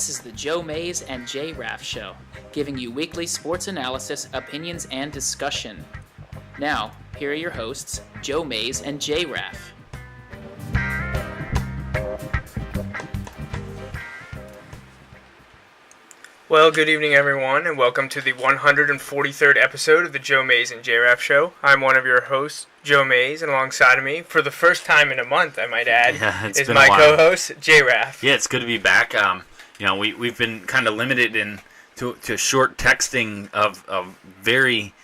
This is the Joe Mays and J-Raff Show, giving you weekly sports analysis, opinions, and discussion. Now, here are your hosts, Joe Mays and J-Raff. Well, good evening, everyone, and welcome to the 143rd episode of the Joe Mays and J-Raff Show. I'm one of your hosts, Joe Mays, and alongside of me, for the first time in a month, I might add, is my co-host, J-Raff. Yeah, it's good to be back. We've been kind of limited to short texting of very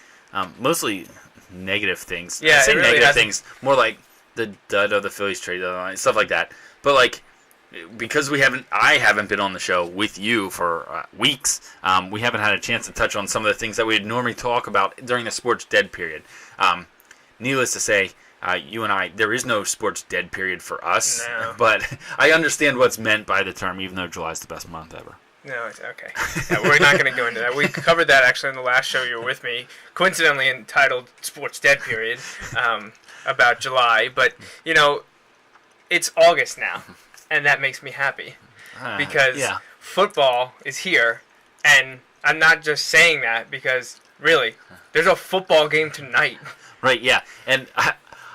mostly negative things. Yeah, I say really negative things, more like the dud of the Phillies trade deadline, stuff like that. But like, because I haven't been on the show with you for weeks, we haven't had a chance to touch on some of the things that we'd normally talk about during the sports dead period. Needless to say, you and I, there is no sports dead period for us, no. But I understand what's meant by the term, even though July's the best month ever. No, it's okay. Yeah, we're not going to go into that. We covered that actually in the last show you were with me, coincidentally entitled Sports Dead Period, about July. But, you know, it's August now. And that makes me happy because football is here, and I'm not just saying that because, really, there's a football game tonight. Right, yeah, and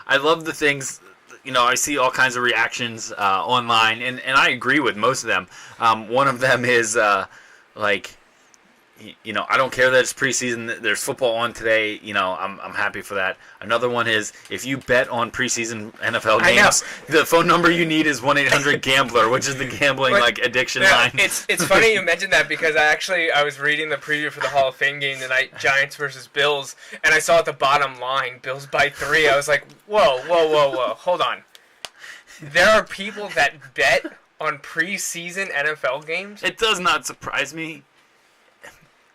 I love the things, I see all kinds of reactions online, and I agree with most of them. One of them is, I don't care that it's preseason. There's football on today. I'm happy for that. Another one is if you bet on preseason NFL games, the phone number you need is 1-800-GAMBLER, which is the gambling addiction line. It's funny you mentioned that because I was reading the preview for the Hall of Fame game tonight, Giants versus Bills, and I saw at the bottom line Bills by 3. I was like, whoa, hold on. There are people that bet on preseason NFL games? It does not surprise me.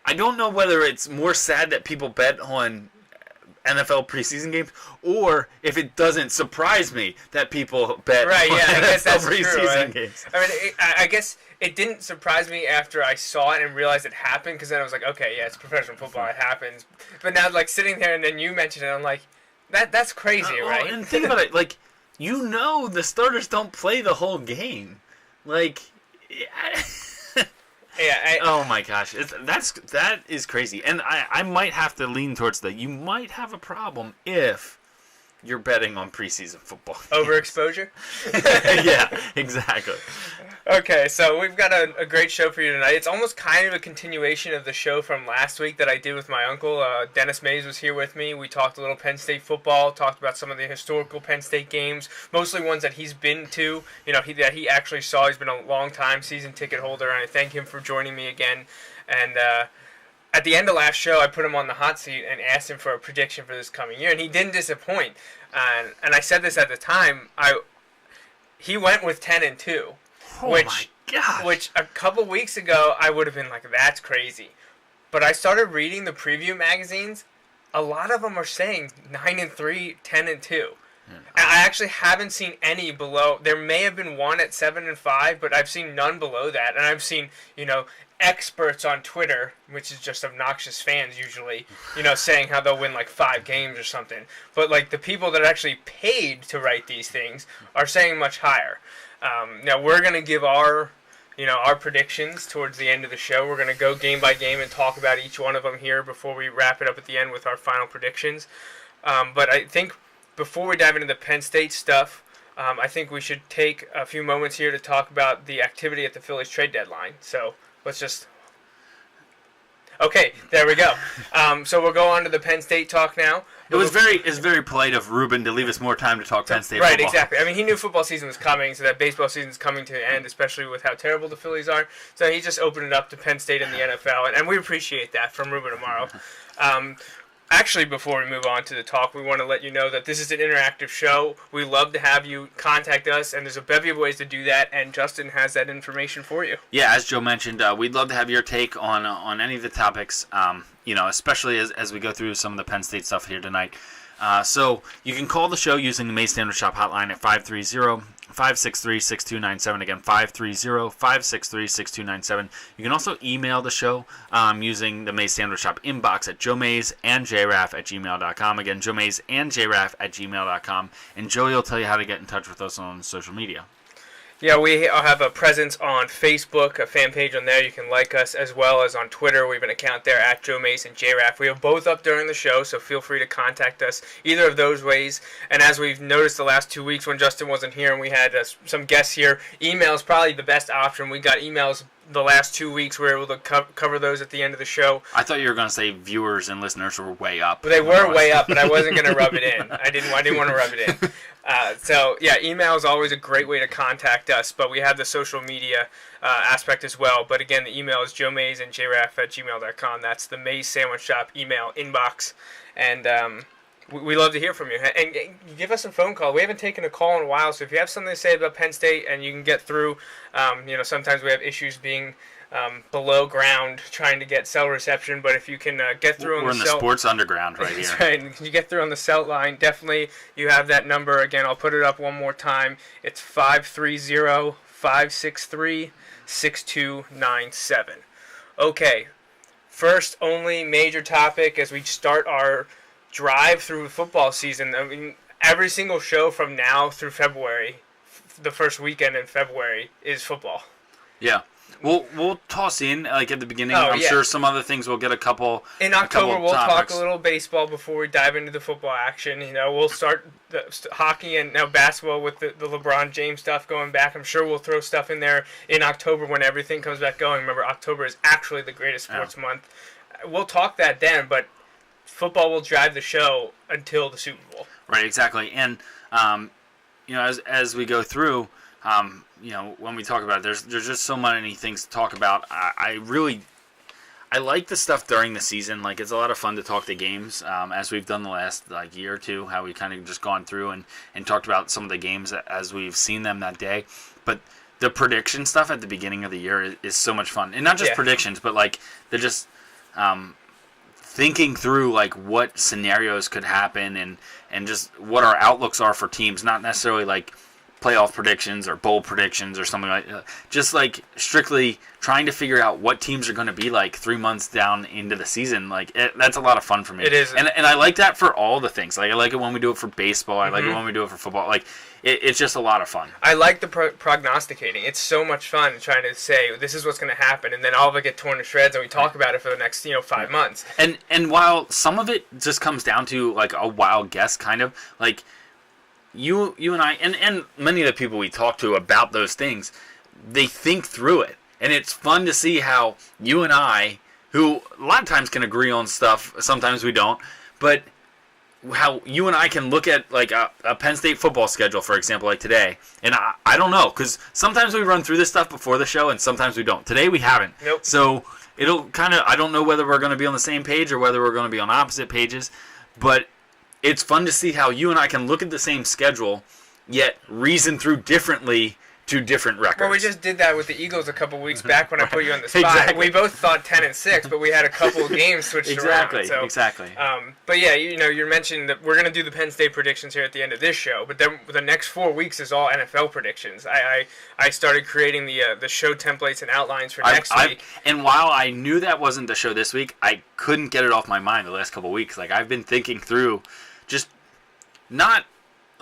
I don't know whether it's more sad that people bet on NFL preseason games, or if it doesn't surprise me that people bet on I guess that's preseason true, games. I mean, I guess it didn't surprise me after I saw it and realized it happened, because then I was like, okay, yeah, it's professional football, it happens. But now, sitting there and then you mentioned it, I'm like, that's crazy, right? And think about it, the starters don't play the whole game. Oh my gosh, that is crazy, and I might have to lean towards that. You might have a problem if you're betting on preseason football games. Overexposure? Yeah, exactly. Okay, so we've got a great show for you tonight. It's almost kind of a continuation of the show from last week that I did with my uncle. Dennis Mays was here with me. We talked a little Penn State football, talked about some of the historical Penn State games, mostly ones that he's been to, that he actually saw. He's been a long-time season ticket holder, and I thank him for joining me again. And at the end of last show, I put him on the hot seat and asked him for a prediction for this coming year, and he didn't disappoint. And I said this at the time. He went with 10-2. Oh my gosh. Which a couple weeks ago I would have been like, that's crazy. But I started reading the preview magazines. A lot of them are saying 9-3, 10-2. I actually haven't seen any below. There may have been one at 7-5, but I've seen none below that. And I've seen, experts on Twitter, which is just obnoxious fans usually, saying how they'll win 5 games or something. But the people that are actually paid to write these things are saying much higher. Now we're going to give our predictions towards the end of the show. We're going to go game by game and talk about each one of them here before we wrap it up at the end with our final predictions. But I think before we dive into the Penn State stuff, I think we should take a few moments here to talk about the activity at the Phillies trade deadline. So let's just... Okay, there we go. So we'll go on to the Penn State talk now. It was very polite of Ruben to leave us more time to talk Penn State football. Right, exactly. I mean, he knew football season was coming, so that baseball season's coming to an end, especially with how terrible the Phillies are. So he just opened it up to Penn State and the NFL, and we appreciate that from Ruben tomorrow. Actually, before we move on to the talk, we want to let you know that this is an interactive show. We love to have you contact us, and there's a bevy of ways to do that, and Justin has that information for you. Yeah, as Joe mentioned, we'd love to have your take on any of the topics, especially as we go through some of the Penn State stuff here tonight. So you can call the show using the May Standard Shop hotline at 530-563-6297. Again, 530-563-6297. You can also email the show using the May Standard Shop inbox at joemaysandjraff@gmail.com. Again, joemaysandjraff@gmail.com. And Joey will tell you how to get in touch with us on social media. Yeah, we have a presence on Facebook, a fan page on there. You can like us, as well as on Twitter. We have an account there at Joe Mace and J-Raff. We have both up during the show, so feel free to contact us either of those ways. And as we've noticed the last 2 weeks when Justin wasn't here and we had some guests here, email is probably the best option. We got emails the last 2 weeks. We were able to cover those at the end of the show. I thought you were going to say viewers and listeners were way up. They were way up, but I wasn't going to rub it in. I didn't want to rub it in. So, yeah, email is always a great way to contact us, but we have the social media aspect as well. But, again, the email is joemaysandjraff@gmail.com. That's the Maze Sandwich Shop email inbox. And we love to hear from you. And give us a phone call. We haven't taken a call in a while, so if you have something to say about Penn State and you can get through, sometimes we have issues being below ground trying to get cell reception, but if you can get through on we're in the sports underground right here. That's right. Can you get through on the cell line? Definitely, you have that number. Again, I'll put it up one more time. It's 530-563-6297. Okay, first only major topic as we start our drive through football season. I mean, every single show from now through February, the first weekend in February, is football. Yeah. We'll toss in like at the beginning. I'm sure some other things we'll get a couple. In October, we'll topics. talk a little baseball before we dive into the football action. We'll start the hockey and now basketball with the LeBron James stuff going back. I'm sure we'll throw stuff in there in October when everything comes back going. Remember, October is actually the greatest sports month. We'll talk that then, but football will drive the show until the Super Bowl. Right, exactly. And as we go through. When we talk about it, there's just so many things to talk about. I like the stuff during the season. Like, it's a lot of fun to talk the games, as we've done the last year or two, how we kind of just gone through and talked about some of the games as we've seen them that day. But the prediction stuff at the beginning of the year is so much fun. And not just predictions, but they're just thinking through what scenarios could happen and just what our outlooks are for teams, not necessarily playoff predictions or bowl predictions or something like that. Just strictly trying to figure out what teams are going to be 3 months down into the season. That's a lot of fun for me. It is. And I like that for all the things. I like it when we do it for baseball. I like it when we do it for football. It's just a lot of fun. I like the prognosticating. It's so much fun trying to say this is what's going to happen, and then all of it get torn to shreds, and we talk about it for the next 5 months. And while some of it just comes down to a wild guess, kind of You and I, and many of the people we talk to about those things, they think through it. And it's fun to see how you and I, who a lot of times can agree on stuff, sometimes we don't, but how you and I can look at a Penn State football schedule, for example, today, and I don't know, because sometimes we run through this stuff before the show, and sometimes we don't. Today we haven't. Nope. So it'll I don't know whether we're going to be on the same page or whether we're going to be on opposite pages, but it's fun to see how you and I can look at the same schedule, yet reason through differently to different records. Well, we just did that with the Eagles a couple weeks back when I put you on the spot. Exactly. We both thought 10-6, but we had a couple of games switched around. Exactly. But yeah, you're mentioning that we're going to do the Penn State predictions here at the end of this show, but then the next 4 weeks is all NFL predictions. I started creating the show templates and outlines for next week. And while I knew that wasn't the show this week, I couldn't get it off my mind the last couple of weeks. I've been thinking through just not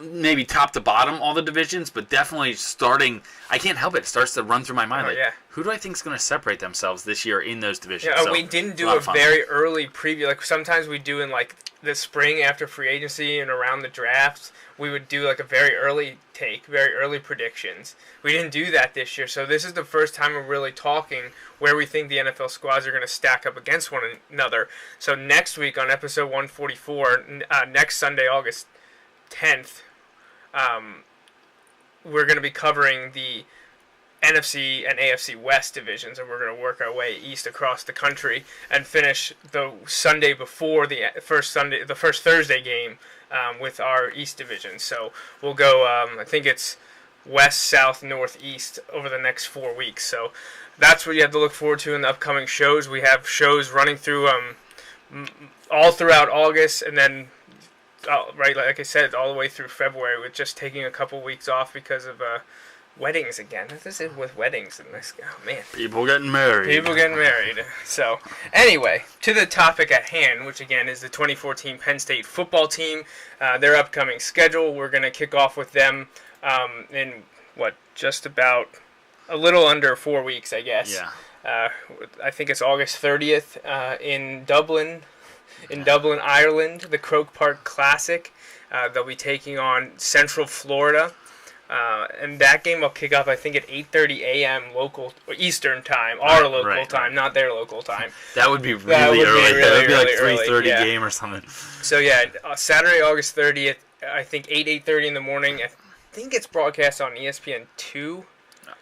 maybe top to bottom all the divisions, but definitely starting. I can't help it. It starts to run through my mind. Who do I think is going to separate themselves this year in those divisions? Yeah, we didn't do a very early preview. Sometimes we do in the spring after free agency and around the drafts. We would do a very early take, very early predictions. We didn't do that this year, so this is the first time we're really talking where we think the NFL squads are going to stack up against one another. So next week on episode 144, next Sunday, August 10th, we're going to be covering the NFC and AFC West divisions, and we're going to work our way east across the country and finish the Sunday before the first Thursday game with our East division. So we'll go, I think it's west, south, north, east over the next 4 weeks. So that's what you have to look forward to in the upcoming shows. We have shows running through all throughout August, and then like I said, all the way through February, with just taking a couple weeks off because of weddings again. This is with weddings in this. Oh man, people getting married. So anyway, to the topic at hand, which again is the 2014 Penn State football team. Their upcoming schedule. We're going to kick off with them in just about a little under 4 weeks, I guess. Yeah. I think it's August 30th in Dublin, Ireland, the Croke Park Classic. They'll be taking on Central Florida. And that game will kick off, I think, at 8:30 a.m. local or Eastern time, our local time, not their local time. That would be really early. That would be like 3:30 yeah. game or something. So yeah, Saturday, August 30th, I think 8:30 in the morning. I think it's broadcast on ESPN2.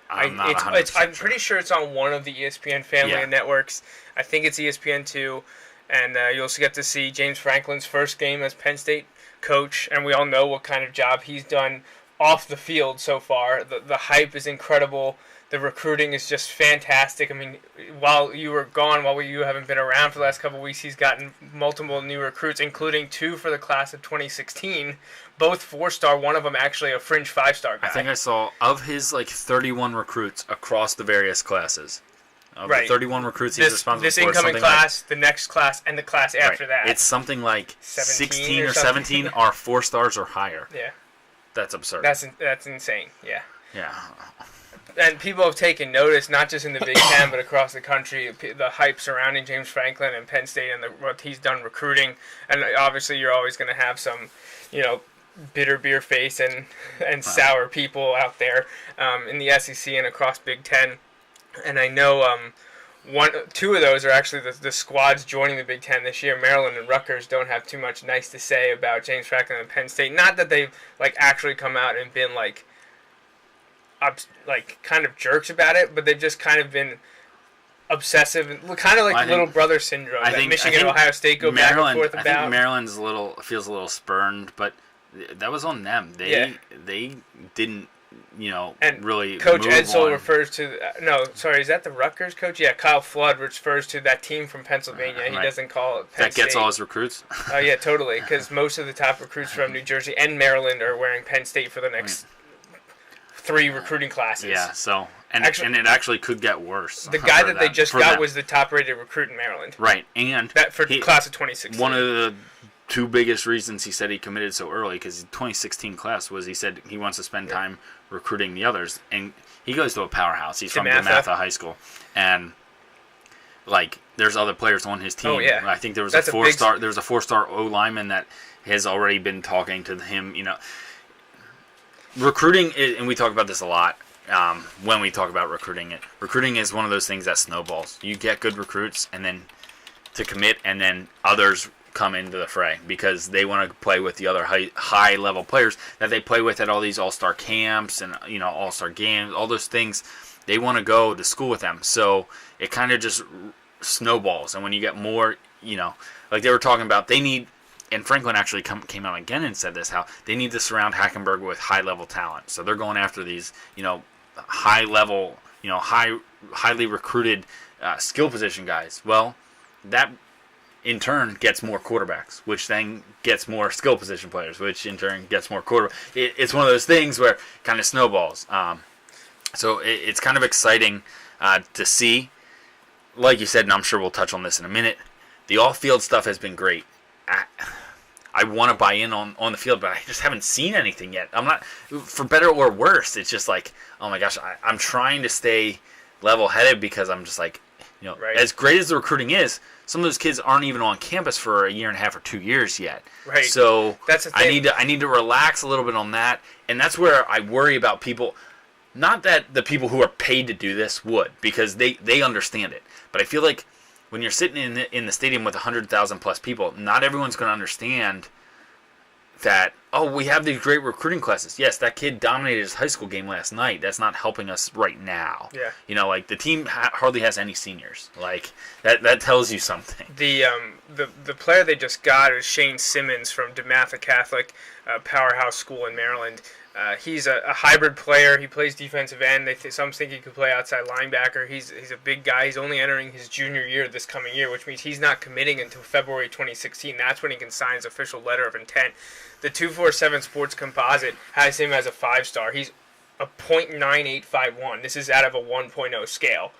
I'm pretty sure it's on one of the ESPN family of networks. I think it's ESPN2, and you'll also get to see James Franklin's first game as Penn State coach, and we all know what kind of job he's done off the field so far. The hype is incredible. The recruiting is just fantastic. I mean, while you were gone, while you haven't been around for the last couple of weeks, he's gotten multiple new recruits, including 2 for the class of 2016, both 4-star, one of them actually a fringe 5-star guy. I think I saw, of his 31 recruits across the various classes, right. The 31 recruits he's responsible this for. This incoming class, the next class, and the class after that. It's something like 16 or 17 are 4-stars or higher. Yeah. That's absurd. That's insane, yeah. Yeah. And people have taken notice, not just in the Big Ten, but across the country, the hype surrounding James Franklin and Penn State and what he's done recruiting. And obviously you're always going to have some, bitter beer face and sour people out there in the SEC and across Big Ten. And I know 2 of those are actually the squads joining the Big Ten this year. Maryland and Rutgers don't have too much nice to say about James Franklin and Penn State. Not that they've actually come out and been kind of jerks about it, but they've just kind of been obsessive and kind of little brother syndrome. I think Michigan and Ohio State go back and forth about. I think Maryland's feels a little spurned, but that was on them. They didn't. And really Coach move Edsall on. refers to is that the Rutgers coach? Yeah, Kyle Flood refers to that team from Pennsylvania. He doesn't call it Penn That gets State. all his recruits? Oh, yeah, totally, because most of the top recruits from New Jersey and Maryland are wearing Penn State for the next 3 recruiting classes. Yeah, so and it actually could get worse. The guy that they just got was the top-rated recruit in Maryland. Right, and that for class of 2016. One of the 2 biggest reasons he said he committed so early, because the 2016 class was he said he wants to spend time recruiting the others, and he goes to a powerhouse. He's from DeMatha High School, and there's other players on his team. Oh, yeah. I think there was a 4-star. There was a 4-star O lineman that has already been talking to him. Recruiting, and we talk about this a lot when we talk about recruiting. Recruiting is one of those things that snowballs. You get good recruits, and then to commit, and then others come into the fray because they want to play with the other high level players that they play with at all these all-star camps and all-star games, all those things. They want to go to school with them, so it kind of just snowballs. And when you get more, like they were talking about, they need, and Franklin actually came out again and said this, how they need to surround Hackenberg with high level talent. So they're going after these high level, highly recruited skill position guys. Well, that in turn gets more quarterbacks, which then gets more skill position players, which in turn gets more quarterback. It's one of those things where it kind of snowballs. So it's kind of exciting to see. Like you said, and I'm sure we'll touch on this in a minute, the off-field stuff has been great. I want to buy in on the field, but I just haven't seen anything yet. I'm not, for better or worse, it's just like, oh my gosh, I'm trying to stay level-headed because I'm just like, as great as the recruiting is, some of those kids aren't even on campus for a year and a half or 2 years yet. Right. So that's the thing. I need to relax a little bit on that, and that's where I worry about people. Not that the people who are paid to do this would, because they understand it. But I feel like when you're sitting in the stadium with 100,000 plus people, not everyone's going to understand that, we have these great recruiting classes. Yes, that kid dominated his high school game last night. That's not helping us right now. Yeah. The team hardly has any seniors. That tells you something. The player they just got is Shane Simmons from DeMatha Catholic powerhouse school in Maryland. He's a hybrid player. He plays defensive end. Some think he could play outside linebacker. He's a big guy. He's only entering his junior year this coming year, which means he's not committing until February 2016. That's when he can sign his official letter of intent. The 247 Sports Composite has him as a 5-star. He's a .9851. This is out of a 1.0 scale.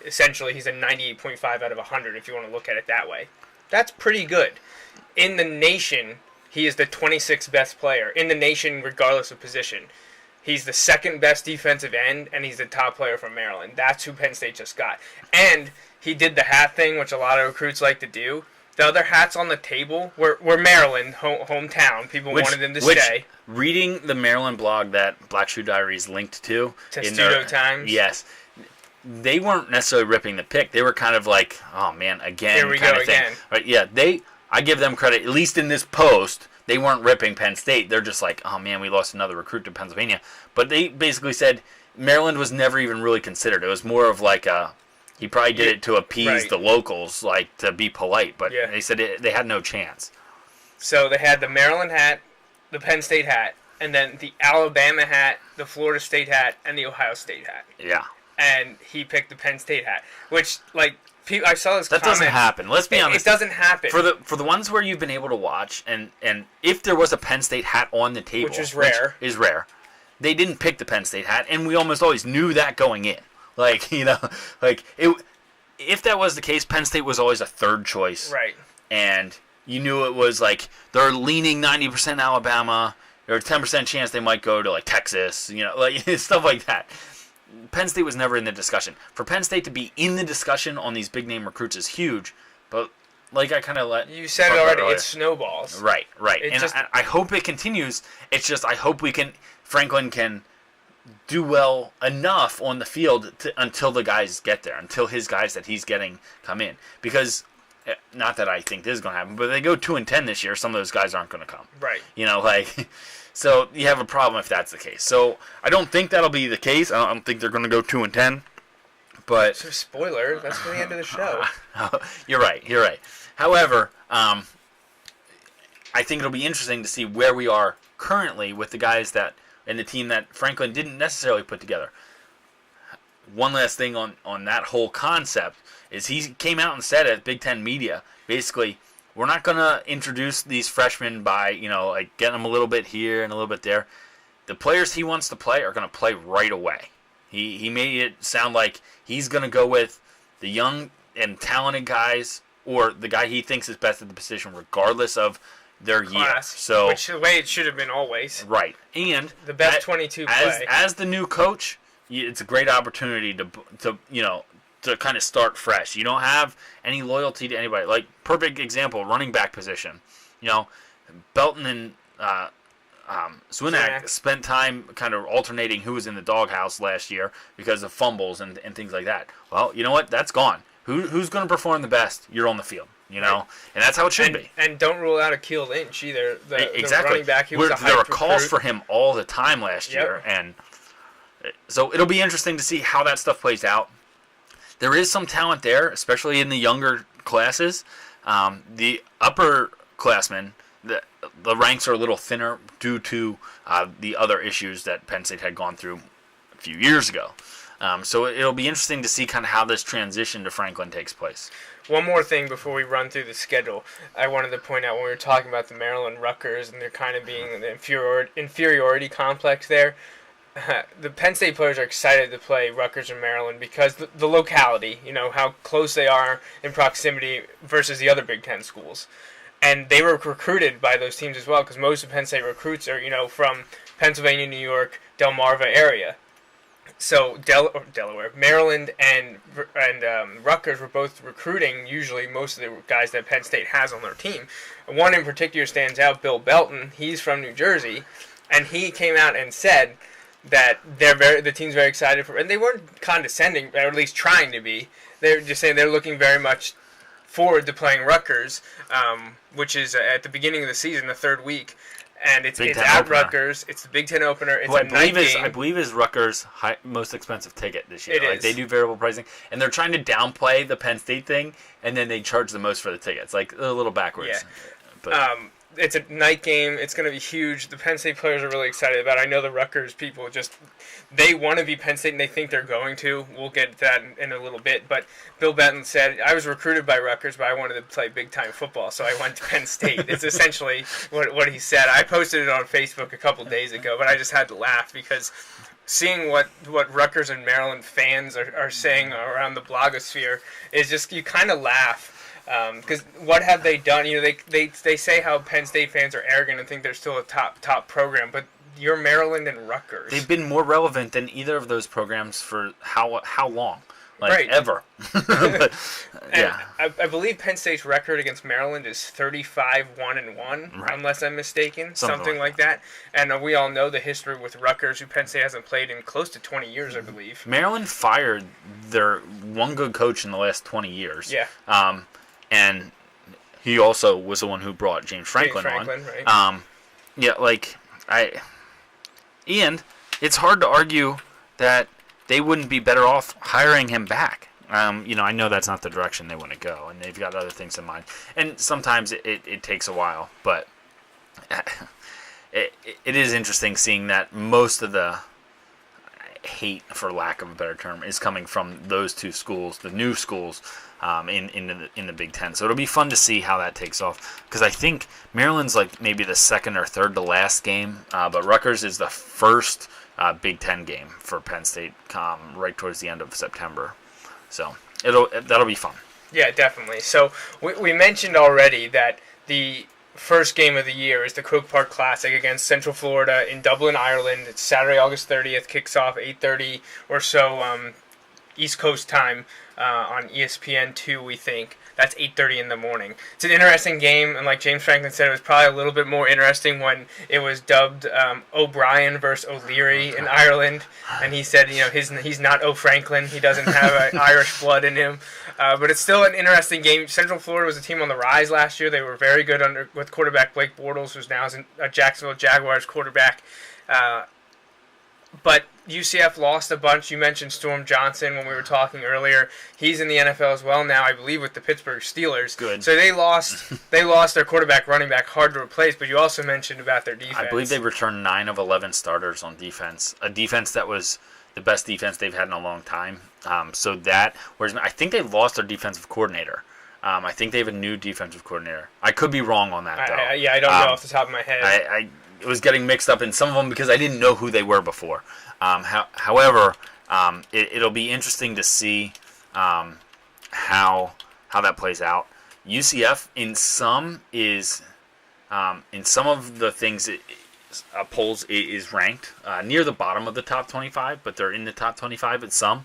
Essentially, he's a 98.5 out of 100 if you want to look at it that way. That's pretty good. In the nation, he is the 26th best player in the nation, regardless of position. He's the second best defensive end, and he's the top player from Maryland. That's who Penn State just got. And he did the hat thing, which a lot of recruits like to do. The other hats on the table were Maryland, hometown. People wanted them to stay. Reading the Maryland blog that Black Shoe Diaries linked to. Testudo Times. Yes. They weren't necessarily ripping the pick. They were kind of like, oh, man, again. Here we kind go of thing. again. Right, yeah, I give them credit, at least in this post. They weren't ripping Penn State. They're just like, oh, man, we lost another recruit to Pennsylvania. But they basically said Maryland was never even really considered. It was more of like he probably did it to appease the locals, like to be polite. But they said they had no chance. So they had the Maryland hat, the Penn State hat, and then the Alabama hat, the Florida State hat, and the Ohio State hat. Yeah. And he picked the Penn State hat, which, like, I saw this comment. That doesn't happen. Let's be honest. It doesn't happen. For the ones where you've been able to watch, and if there was a Penn State hat on the table, which is rare, they didn't pick the Penn State hat, and we almost always knew that going in. Like, if that was the case, Penn State was always a third choice. Right. And you knew it was like they're leaning 90% Alabama. There's a 10% chance they might go to like Texas, like stuff like that. Penn State was never in the discussion. For Penn State to be in the discussion on these big name recruits is huge, but like I kind of let you said it already, it snowballs. Right. I hope it continues. It's just I hope Franklin can do well enough on the field until the guys get there, until his guys that he's getting come in. Because not that I think this is going to happen, but they go 2-10 this year. Some of those guys aren't going to come. Right. So you have a problem if that's the case. So I don't think that'll be the case. I don't think they're going to go 2-10. But so spoiler, that's the end of the show. You're right. However, I think it'll be interesting to see where we are currently with the guys and the team that Franklin didn't necessarily put together. One last thing on that whole concept is he came out and said at Big Ten Media, basically, we're not going to introduce these freshmen by, like getting them a little bit here and a little bit there. The players he wants to play are going to play right away. He made it sound like he's going to go with the young and talented guys or the guy he thinks is best at the position regardless of their year. So, which the way it should have been always. Right. And the best 22 play. As the new coach, it's a great opportunity to kind of start fresh. You don't have any loyalty to anybody. Like, perfect example, running back position. Belton and Swinak spent time kind of alternating who was in the doghouse last year because of fumbles and things like that. Well, you know what? That's gone. Who's going to perform the best? You're on the field. And that's how it should be. And don't rule out Akil Lynch either. Exactly. The running back, he was there were calls for him all the time last year, and so it'll be interesting to see how that stuff plays out. There is some talent there, especially in the younger classes. The upperclassmen, the ranks are a little thinner due to the other issues that Penn State had gone through a few years ago. So it'll be interesting to see kind of how this transition to Franklin takes place. One more thing before we run through the schedule, I wanted to point out when we were talking about the Maryland Rutgers and they're kind of being the inferiority complex there. The Penn State players are excited to play Rutgers and Maryland because the locality, how close they are in proximity versus the other Big Ten schools. And they were recruited by those teams as well because most of Penn State recruits are, from Pennsylvania, New York, Delmarva area. So Delaware, Maryland, and Rutgers were both recruiting usually most of the guys that Penn State has on their team. One in particular stands out, Bill Belton. He's from New Jersey, and he came out and said that the team's very excited for, and they weren't condescending, or at least trying to be. They're just saying they're looking very much forward to playing Rutgers, which is at the beginning of the season, the third week. And it's at opener. Rutgers. It's the Big Ten opener. It's a night game. I believe is Rutgers' most expensive ticket this year. It is. They do variable pricing, and they're trying to downplay the Penn State thing, and then they charge the most for the tickets. Like a little backwards. Yeah. But, it's a night game. It's going to be huge. The Penn State players are really excited about it. I know the Rutgers people they want to be Penn State, and they think they're going to. We'll get to that in a little bit. But Bill Benton said, I was recruited by Rutgers, but I wanted to play big-time football, so I went to Penn State. It's essentially what he said. I posted it on Facebook a couple days ago, but I just had to laugh because seeing what Rutgers and Maryland fans are saying around the blogosphere is just, you kind of laugh. Because what have they done? They say how Penn State fans are arrogant and think they're still a top program, but you're Maryland and Rutgers. They've been more relevant than either of those programs for how long? Like, right. ever. But, yeah. I believe Penn State's record against Maryland is 35-1-1, Right. unless I'm mistaken. Something Something like that. And we all know the history with Rutgers, who Penn State hasn't played in close to 20 years, I believe. Maryland fired their one good coach in the last 20 years. Yeah. And he also was the one who brought James Franklin on. Right. Yeah, and it's hard to argue that they wouldn't be better off hiring him back. I know that's not the direction they want to go, and they've got other things in mind. And sometimes it takes a while, but it is interesting seeing that most of the hate, for lack of a better term, is coming from those two schools, the new schools, in the Big Ten. So it'll be fun to see how that takes off, because I think Maryland's like maybe the second or third to last game, but Rutgers is the first Big Ten game for Penn State, right towards the end of September. So that'll be fun. Yeah, definitely. So we mentioned already that the first game of the year is the Croke Park Classic against Central Florida in Dublin, Ireland. It's Saturday, August 30th. Kicks off 8:30 or so East Coast time on ESPN2, we think. That's 8:30 in the morning. It's an interesting game, and like James Franklin said, it was probably a little bit more interesting when it was dubbed O'Brien versus O'Leary in Ireland, and he said, he's not O'Franklin, he doesn't have Irish blood in him, but it's still an interesting game. Central Florida was a team on the rise last year. They were very good with quarterback Blake Bortles, who's now a Jacksonville Jaguars quarterback. But UCF lost a bunch. You mentioned Storm Johnson when we were talking earlier. He's in the NFL as well now, I believe, with the Pittsburgh Steelers. Good. So they lost their quarterback, running back, hard to replace. But you also mentioned about their defense. I believe they returned 9 of 11 starters on defense. A defense that was the best defense they've had in a long time. Whereas I think they lost their defensive coordinator. I think they have a new defensive coordinator. I could be wrong on that, though. I don't know off the top of my head. I was getting mixed up in some of them because I didn't know who they were before. However, it'll be interesting to see how that plays out. UCF in some of the things polls is ranked near the bottom of the top 25, but they're in the top 25 at some.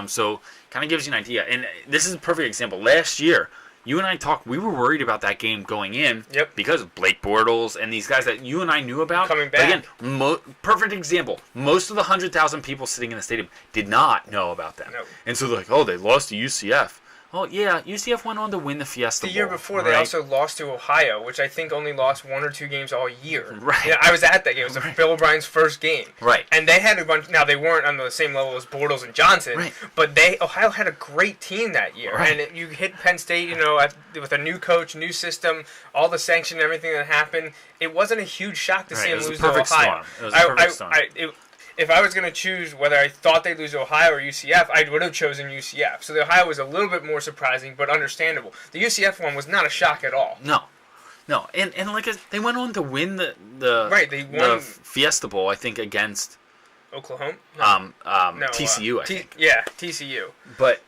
So kind of gives you an idea. And this is a perfect example. Last year, you and I talked, we were worried about that game going in because of Blake Bortles and these guys that you and I knew about. Coming back. But again, perfect example. Most of the 100,000 people sitting in the stadium did not know about them. No. And so they're like, they lost to UCF. Oh, yeah, UCF went on to win the Fiesta Bowl. The year before, they also lost to Ohio, which I think only lost 1 or 2 games all year. Right. Yeah, I was at that game. It was Bill O'Brien's first game. Right. And they had a bunch. Now, they weren't on the same level as Bortles and Johnson, right. But Ohio had a great team that year. Right. And you hit Penn State, with a new coach, new system, all the sanction, everything that happened. It wasn't a huge shock to see them lose to Ohio. Storm. It was a perfect storm. If I was going to choose whether I thought they'd lose to Ohio or UCF, I would have chosen UCF. So the Ohio was a little bit more surprising, but understandable. The UCF one was not a shock at all. No. And they went on to win the They won the Fiesta Bowl, I think, against Oklahoma. TCU, I think. Yeah, TCU. But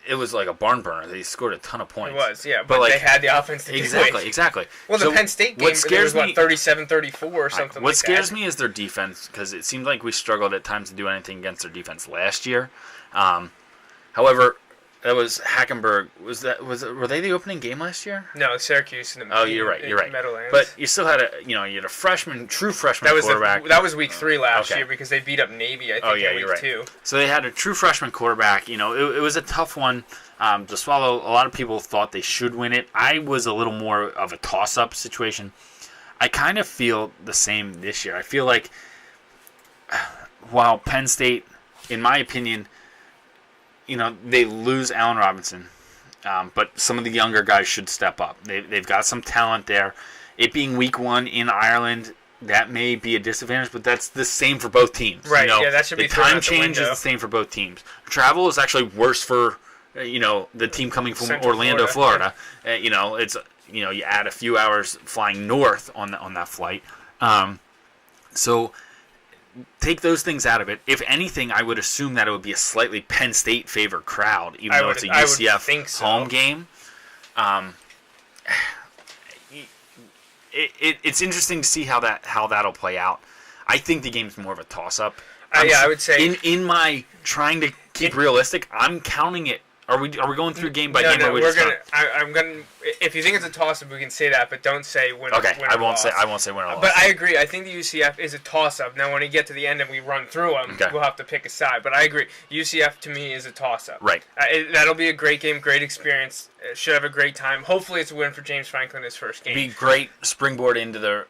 it was like a barn burner. They scored a ton of points. It was, yeah. But they had the offense to do it. Exactly. Well, the Penn State game, it was 37-34 or something like that. What scares me is their defense, because it seemed like we struggled at times to do anything against their defense last year. However, that was Hackenberg. Were they the opening game last year? No, Syracuse. You're right. Meadowlands. But you still had true freshman quarterback. That was week 3 last year because they beat up Navy, I think, in week 2. So they had a true freshman quarterback. It was a tough one to swallow. A lot of people thought they should win it. I was a little more of a toss-up situation. I kind of feel the same this year. I feel like while Penn State, in my opinion, they lose Allen Robinson, but some of the younger guys should step up. They've got some talent there. It being week 1 in Ireland, that may be a disadvantage, but that's the same for both teams. Right, that should be the time change is the same for both teams. Travel is actually worse for the team coming from Central Orlando, Florida. It's you add a few hours flying north on that flight. So take those things out of it. If anything, I would assume that it would be a slightly Penn State favored crowd, even though it's a UCF home game. It's interesting to see how that'll play out. I think the game's more of a toss-up. Yeah, I would say in my trying to keep realistic, I'm counting it. Are we going through game by game? No, or we we're just gonna. I'm gonna. If you think it's a toss-up, we can say that, but don't say win. Okay, win I won't say win or loss. But I agree. I think the UCF is a toss-up. Now, when we get to the end and we run through them, we'll have to pick a side. But I agree. UCF to me is a toss-up. Right. That'll be a great game, great experience. Should have a great time. Hopefully, it's a win for James Franklin his first game. Be great springboard into the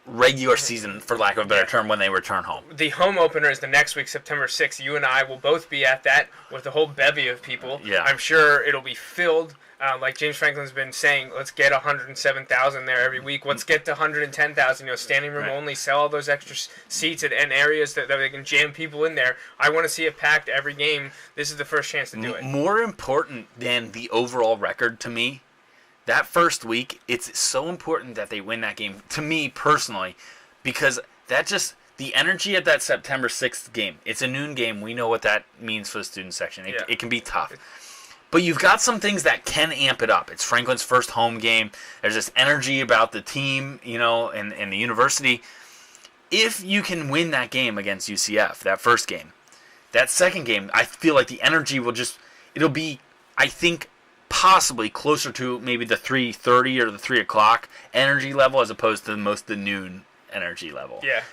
regular season, for lack of a better term, when they return home. The home opener is the next week, September 6th. You and I will both be at that with a whole bevy of people. Yeah. I'm sure it'll be filled. Like James Franklin's been saying, let's get 107,000 there every week. Let's get to 110,000. Standing room only. Sell all those extra seats and areas that they can jam people in there. I want to see it packed every game. This is the first chance to do it. More important than the overall record to me, that first week, it's so important that they win that game, to me personally, because that just, the energy at that September 6th game, it's a noon game. We know what that means for the student section. It can be tough. But you've got some things that can amp it up. It's Franklin's first home game. There's this energy about the team, and the university. If you can win that game against UCF, that first game, that second game, I feel like the energy will it'll be, I think, possibly closer to maybe the 3:30 or the 3 o'clock energy level as opposed to the noon energy level. Yeah.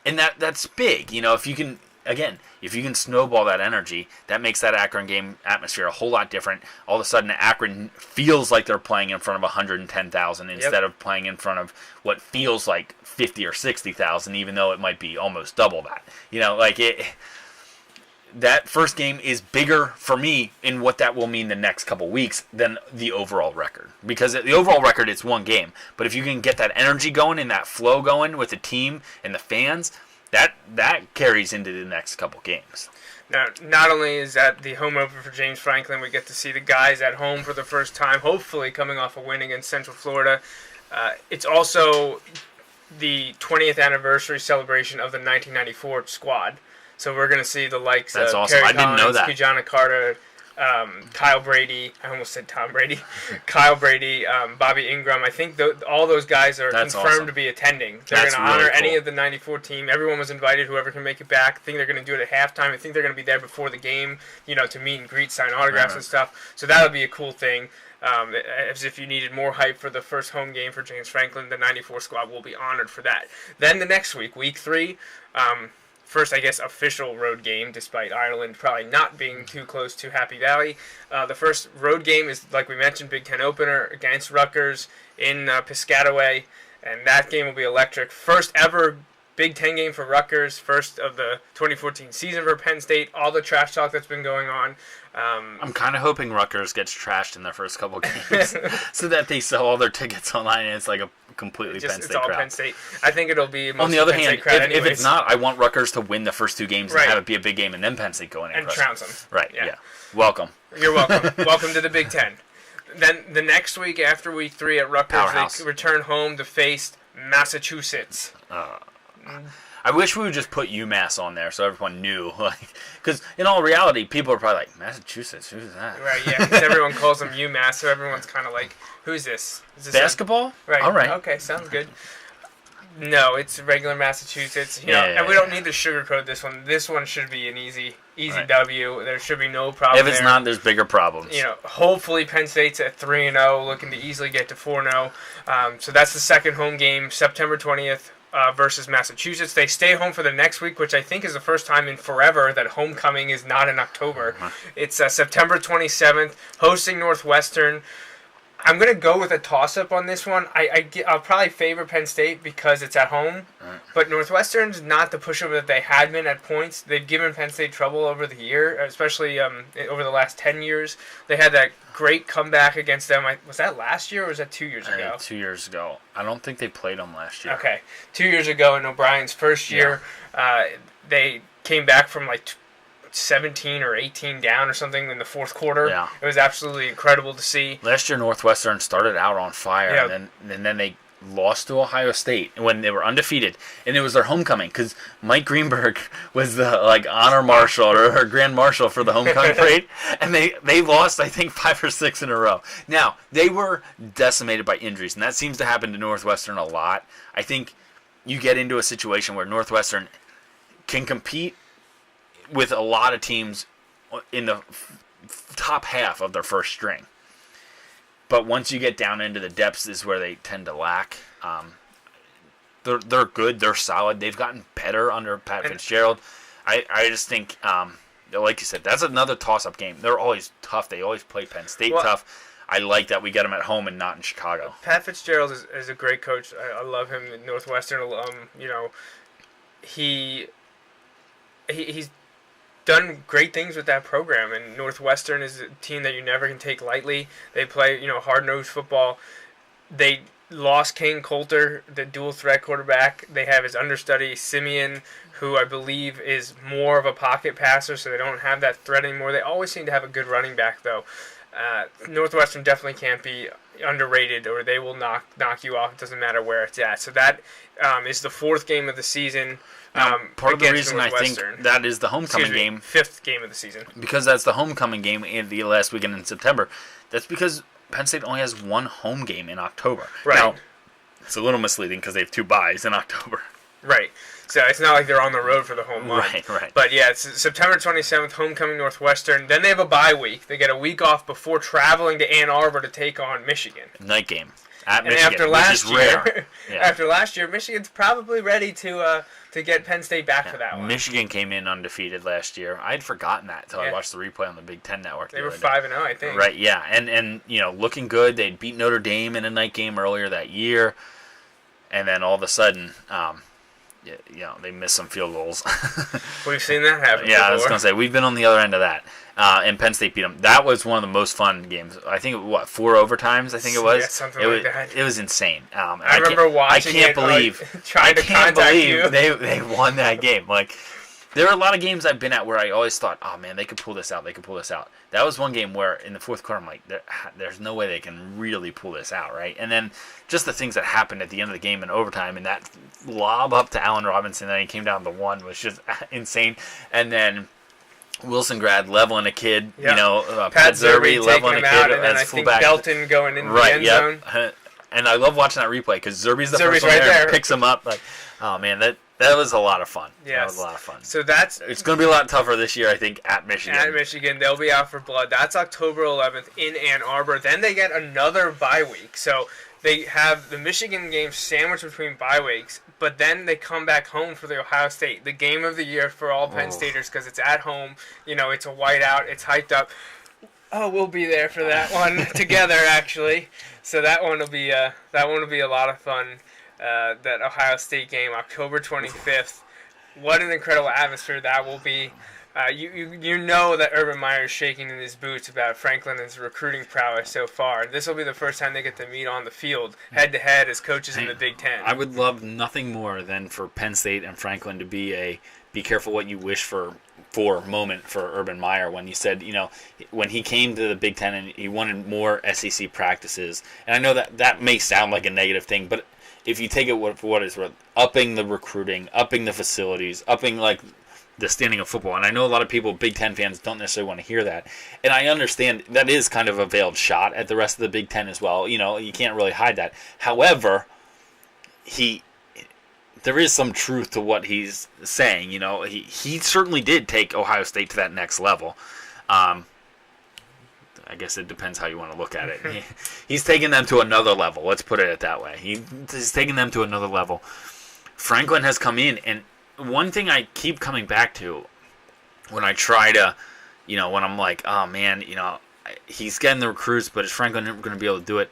And that's big. If you can snowball that energy, that makes that Akron game atmosphere a whole lot different. All of a sudden, Akron feels like they're playing in front of 110,000 instead of playing in front of what feels like 50 or 60,000, even though it might be almost double that. That first game is bigger for me in what that will mean the next couple weeks than the overall record. Because the overall record, it's one game. But if you can get that energy going and that flow going with the team and the fans, that carries into the next couple games. Now, not only is that the home opener for James Franklin, we get to see the guys at home for the first time, hopefully coming off a win against Central Florida. It's also the 20th anniversary celebration of the 1994 squad. So we're going to see the likes That's of awesome. Kerry I didn't know Collins, that. Kujana Carter, Kyle Brady. I almost said Tom Brady. Kyle Brady, Bobby Ingram. I think all those guys are confirmed to be attending. They're going to honor any of the 94 team. Everyone was invited, whoever can make it back. I think they're going to do it at halftime. I think they're going to be there before the game, to meet and greet, sign autographs and stuff. So that'll be a cool thing. As if you needed more hype for the first home game for James Franklin, the 94 squad will be honored for that. Then the next week, week 3, first, I guess, official road game, despite Ireland probably not being too close to Happy Valley. The first road game is, like we mentioned, Big Ten opener against Rutgers in Piscataway, and that game will be electric. First ever Big Ten game for Rutgers, first of the 2014 season for Penn State, all the trash talk that's been going on. I'm kind of hoping Rutgers gets trashed in their first couple games so that they sell all their tickets online and it's like a completely Penn State crowd. It's all Penn State. I think it'll be on the other Penn hand, if it's not, I want Rutgers to win the first 2 games and have it be a big game and then Penn State go in and trounce them. Right, yeah. Welcome. You're welcome. Welcome to the Big Ten. Then the next week after week 3 at Rutgers, Powerhouse. They return home to face Massachusetts. I wish we would just put UMass on there so everyone knew. Because in all reality, people are probably like, Massachusetts, who's that? Right, yeah, because everyone calls them UMass, so everyone's kind of like, who's this? Is this basketball? Right. All right. Okay, sounds good. No, it's regular Massachusetts. And we don't need to sugarcoat this one. This one should be an easy right. W. There should be no problem. If it's not, there's bigger problems. Hopefully Penn State's at 3-0, looking to easily get to 4-0. So that's the second home game, September 20th. Versus Massachusetts. They stay home for the next week, which I think is the first time in forever that homecoming is not in October. It's September 27th, hosting Northwestern. I'm going to go with a toss-up on this one. I'll probably favor Penn State because it's at home, but Northwestern's not the pushover that they had been at points. They've given Penn State trouble over the year, especially over the last 10 years. They had that great comeback against them. Was that last year or was that 2 years ago? 2 years ago. I don't think they played them last year. Okay. 2 years ago in O'Brien's first year, they came back from 17 or 18 down or something in the fourth quarter. Yeah. It was absolutely incredible to see. Last year, Northwestern started out on fire, and then they lost to Ohio State when they were undefeated, and it was their homecoming because Mike Greenberg was the honor marshal or grand marshal for the homecoming parade, and they lost I think 5 or 6 in a row. Now they were decimated by injuries, and that seems to happen to Northwestern a lot. I think you get into a situation where Northwestern can compete with a lot of teams in the top half of their first string. But once you get down into the depths is where they tend to lack. They're good. They're solid. They've gotten better under Pat Fitzgerald. I just think, like you said, that's another toss-up game. They're always tough. They always play Penn State tough. I like that we get them at home and not in Chicago. Pat Fitzgerald is a great coach. I love him. Northwestern alum. He's done great things with that program, and Northwestern is a team that you never can take lightly. They play, hard-nosed football. They lost Kane Coulter, the dual-threat quarterback. They have his understudy, Simeon, who I believe is more of a pocket passer, so they don't have that threat anymore. They always seem to have a good running back, though. Northwestern definitely can't be underrated, or they will knock you off. It doesn't matter where it's at. So that is the fourth game of the season. Part of the reason I think that is the homecoming game, fifth game of the season, because that's the homecoming game in the last weekend in September. That's because Penn State only has one home game in October. Right. Now, it's a little misleading because they have 2 byes in October. Right. So it's not like they're on the road for the home month. Right. But yeah, it's September 27th, homecoming Northwestern. Then they have a bye week. They get a week off before traveling to Ann Arbor to take on Michigan. Night game at and Michigan, which is rare. After last year, Michigan's probably ready to get Penn State back for that one. Michigan came in undefeated last year. I had forgotten that until I watched the replay on the Big Ten Network. They were 5-0, I think. Right, yeah, and looking good. They'd beat Notre Dame in a night game earlier that year, and then all of a sudden, they missed some field goals. We've seen that happen before. I was going to say, we've been on the other end of that. And Penn State beat them. That was one of the most fun games. I think, 4 overtimes, I think it was? Yeah, something like that. It was insane. I remember watching I can't believe you. They won that game. Like, there are a lot of games I've been at where I always thought, oh, man, they could pull this out. That was one game where in the fourth quarter, I'm like, there's no way they can really pull this out, right? And then just the things that happened at the end of the game in overtime, and that lob up to Allen Robinson, and then he came down to 1 was just insane. And then Wilson grad leveling a kid, Pat Zerbe leveling a kid and then as I think fullback. Belton going into the end zone. And I love watching that replay because Zerbe's the first one right there and picks him up. Like, oh man, that was a lot of fun. Yes. That was a lot of fun. So it's going to be a lot tougher this year, I think, at Michigan. At Michigan, they'll be out for blood. That's October 11th in Ann Arbor. Then they get another bye week. So they have the Michigan game sandwiched between bye weeks, but then they come back home for the Ohio State, the game of the year for all Penn Staters because it's at home. It's a whiteout. It's hyped up. Oh, we'll be there for that one together, actually. So that one will be a lot of fun. That Ohio State game, October 25th. What an incredible atmosphere that will be. You know that Urban Meyer is shaking in his boots about Franklin and his recruiting prowess so far. This will be the first time they get to meet on the field, head-to-head as coaches in the Big Ten. I would love nothing more than for Penn State and Franklin to be be careful what you wish for moment for Urban Meyer when he said, when he came to the Big Ten and he wanted more SEC practices. And I know that may sound like a negative thing, but if you take it for what it's worth, upping the recruiting, upping the facilities, upping the standing of football. And I know a lot of people, Big Ten fans, don't necessarily want to hear that. And I understand that is kind of a veiled shot at the rest of the Big Ten as well. You can't really hide that. However, there is some truth to what he's saying. He certainly did take Ohio State to that next level. I guess it depends how you want to look at it. He's taking them to another level. Let's put it that way. He's taking them to another level. Franklin has come in, and one thing I keep coming back to when I try to, when I'm like, oh man, he's getting the recruits, but is Franklin never going to be able to do it?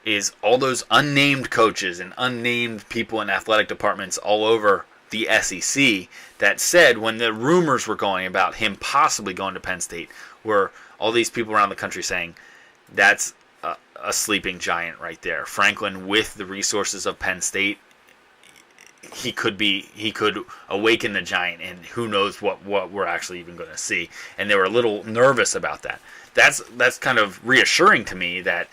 Is all those unnamed coaches and unnamed people in athletic departments all over the SEC that said when the rumors were going about him possibly going to Penn State, were all these people around the country saying that's a sleeping giant right there. Franklin, with the resources of Penn State, he could awaken the giant, and who knows what we're actually even going to see. And they were a little nervous about that. That's kind of reassuring to me that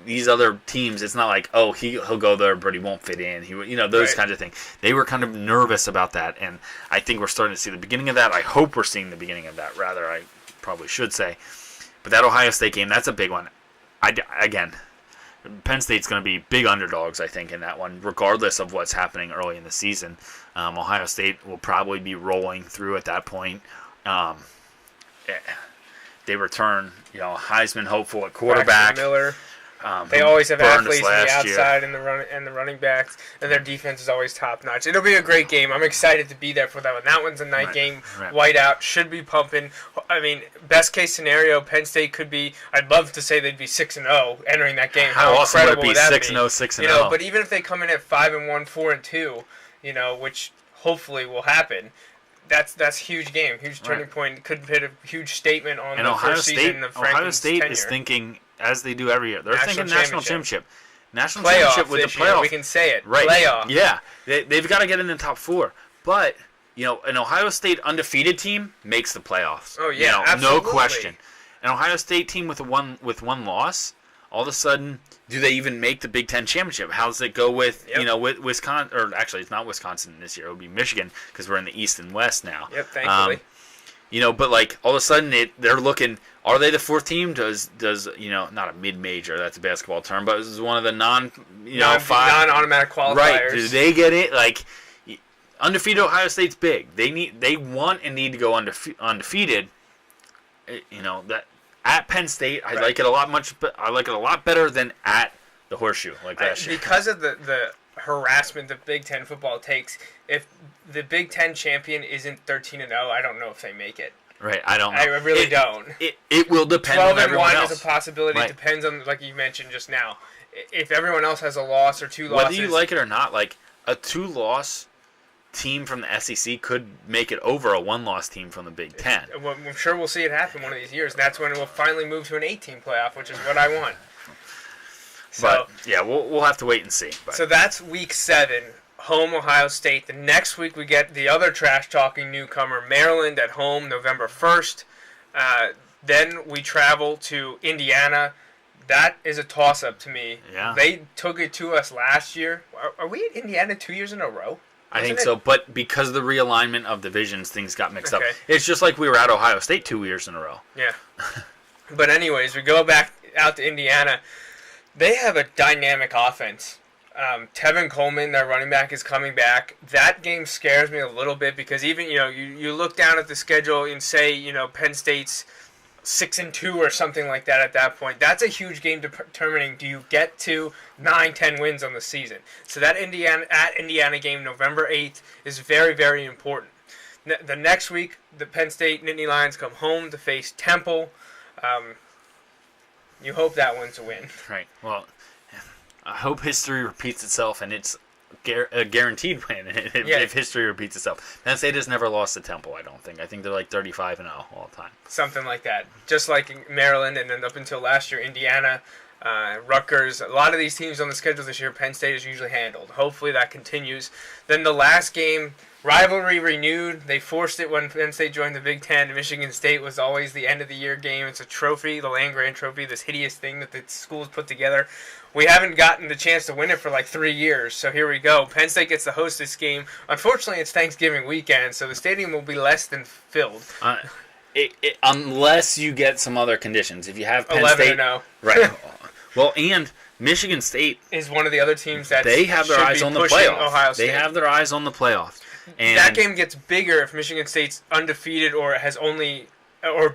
these other teams, it's not like, oh, he'll go there, but he won't fit in. Those kinds of things. They were kind of nervous about that, and I think we're starting to see the beginning of that. I hope we're seeing the beginning of that, rather, I probably should say. But that Ohio State game, that's a big one. Again, Penn State's going to be big underdogs, I think, in that one, regardless of what's happening early in the season. Ohio State will probably be rolling through at that point. They return, Heisman hopeful at quarterback. Braxton Miller. They always have athletes on the outside and the running backs, and their defense is always top notch. It'll be a great game. I'm excited to be there for that one. That one's a night game. Right. Whiteout should be pumping. I mean, best case scenario, Penn State could be. I'd love to say they'd be 6-0 entering that game. How awesome would it be? 6-0, 6-0. But even if they come in at 5-1, 4-2, which hopefully will happen. That's a huge game, huge turning point. Could hit a huge statement on the first season of Franklin's Ohio State tenure. Is thinking, as they do every year, they're thinking national championship. National playoff championship with the playoff. Year, we can say it. Right. Playoff. Yeah. They've got to get in the top 4. But, an Ohio State undefeated team makes the playoffs. Oh, yeah, absolutely. No question. An Ohio State team with one loss, all of a sudden, do they even make the Big Ten championship? How does it go with, with Wisconsin? Or actually, it's not Wisconsin this year. It'll be Michigan because we're in the East and West now. Yep, thankfully. But like all of a sudden they're looking. Are they the 4th team? Does not a mid-major? That's a basketball term, but this is one of the non-automatic qualifiers. Right? Do they get it? Like undefeated Ohio State's big. They want and need to go undefeated. That. At Penn State, I like it a lot better than at the Horseshoe last year. Because of the harassment that Big Ten football takes, if the Big Ten champion isn't 13-0, I don't know if they make it. Right, I don't know. I really don't. It will depend on everyone else. 12-1 is a possibility. Right. Depends on, like you mentioned just now. If everyone else has a loss or 2 losses. Whether you like it or not, like a 2-loss team from the SEC could make it over a 1-loss team from the Big Ten. Well, I'm sure we'll see it happen one of these years. That's when we'll finally move to an 8-team playoff, which is what I want. So, but, yeah, we'll have to wait and see. But. So that's Week 7, home Ohio State. The next week we get the other trash-talking newcomer, Maryland, at home, November 1st. Then we travel to Indiana. That is a toss-up to me. Yeah. They took it to us last year. Are we at Indiana 2 years in a row? I think so, but because of the realignment of divisions, things got mixed up. It's just like we were at Ohio State 2 years in a row. Yeah. But anyways, we go back out to Indiana. They have a dynamic offense. Tevin Coleman, their running back, is coming back. That game scares me a little bit because even, you look down at the schedule and say, Penn State's 6-2 or something like that at that point. That's a huge game determining, do you get to 9-10 wins on the season? So that Indiana game, November 8th, is very, very important. The next week, the Penn State Nittany Lions come home to face Temple. You hope that one's a win. Right. Well, I hope history repeats itself, and it's a guaranteed win if history repeats itself. Penn State has never lost to Temple, I don't think. I think they're like 35-0 all the time. Something like that. Just like Maryland, and then up until last year, Indiana, Rutgers. A lot of these teams on the schedule this year, Penn State is usually handled. Hopefully that continues. Then the last game, rivalry renewed. They forced it when Penn State joined the Big Ten. Michigan State was always the end-of-the-year game. It's a trophy, the land-grant trophy, this hideous thing that the schools put together. We haven't gotten the chance to win it for like 3 years, so here we go. Penn State gets to host this game. Unfortunately, it's Thanksgiving weekend, so the stadium will be less than filled. Unless you get some other conditions. If you have Penn 11-0. Right. Well, and Michigan State is one of the other teams that they have their eyes on the playoffs. Ohio State. They have their eyes on the playoffs. And that game gets bigger if Michigan State's undefeated or has only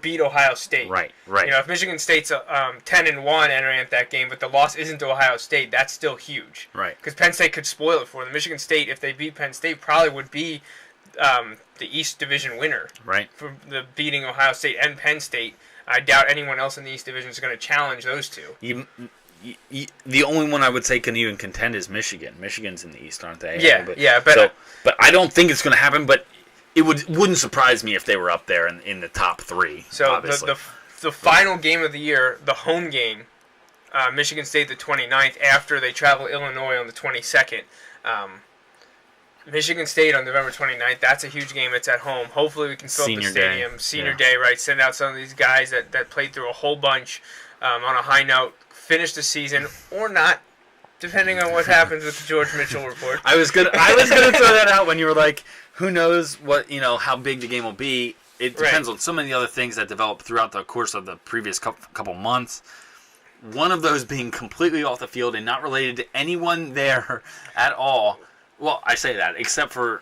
beat Ohio State. Right. If Michigan State's 10-1 entering at that game, but the loss isn't to Ohio State, that's still huge. Right. Because Penn State could spoil it for them. Michigan State, if they beat Penn State, probably would be the East Division winner. Right. For the beating Ohio State and Penn State. I doubt anyone else in the East Division is going to challenge those two. The only one I would say can even contend is Michigan. Michigan's in the East, aren't they? But I don't think it's going to happen. But it wouldn't surprise me if they were up there in the top 3. So obviously. the final game of the year, the home game, Michigan State the 29th, after they travel Illinois on the 22nd. Michigan State on November 29th, that's a huge game. It's at home. Hopefully we can fill up the stadium. Senior day, right? Send out some of these guys that played through a whole bunch on a high note, finish the season, or not, depending on what happens with the George Mitchell report. I was gonna throw that out when you were like, who knows what, how big the game will be. It depends on so many other things that develop throughout the course of the previous couple months. one of those being completely off the field and not related to anyone there at all. Well, I say that, except for,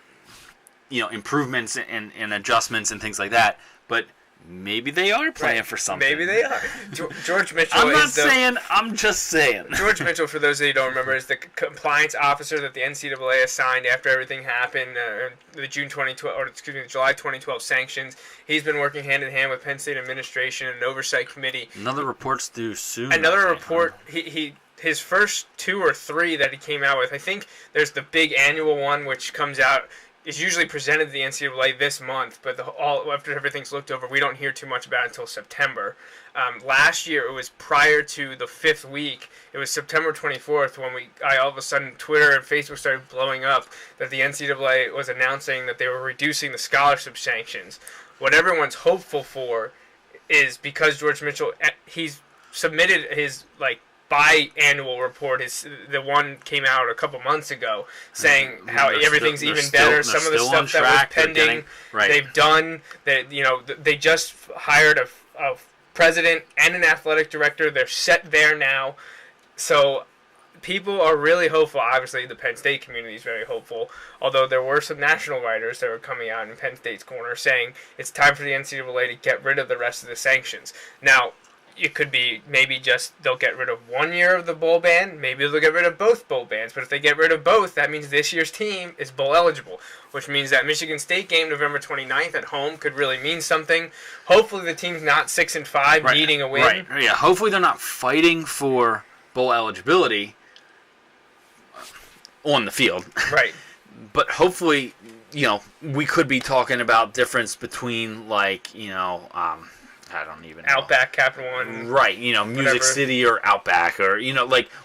improvements and adjustments and things like that. But maybe they are playing for something. Maybe they are. George Mitchell I'm just saying. George Mitchell, for those of you who don't remember, is the compliance officer that the NCAA assigned after everything happened, the July 2012 sanctions. He's been working hand in hand with Penn State administration and an oversight committee. Another report's due soon. Another report, his first 2 or 3 that he came out with, I think there's the big annual one, which comes out, is usually presented to the NCAA this month, but after everything's looked over, we don't hear too much about it until September. Last year, it was prior to the 5th week. It was September 24th when all of a sudden Twitter and Facebook started blowing up that the NCAA was announcing that they were reducing the scholarship sanctions. What everyone's hopeful for is, because George Mitchell, he's submitted his biannual report. The one came out a couple months ago saying how everything's even better. Some of the stuff that was pending, they've done. They just hired a president and an athletic director. They're set there now. So people are really hopeful. Obviously, the Penn State community is very hopeful, although there were some national writers that were coming out in Penn State's corner saying it's time for the NCAA to get rid of the rest of the sanctions. Now, it could be maybe just they'll get rid of 1 year of the bowl ban. Maybe they'll get rid of both bowl bans. But if they get rid of both, that means this year's team is bowl eligible, which means that Michigan State game November 29th at home could really mean something. Hopefully the team's not 6-5 needing a win. Right. Yeah. Hopefully they're not fighting for bowl eligibility on the field. Right. But hopefully, we could be talking about difference between I don't even know. Outback, Capital One. Right, Music City or Outback, or,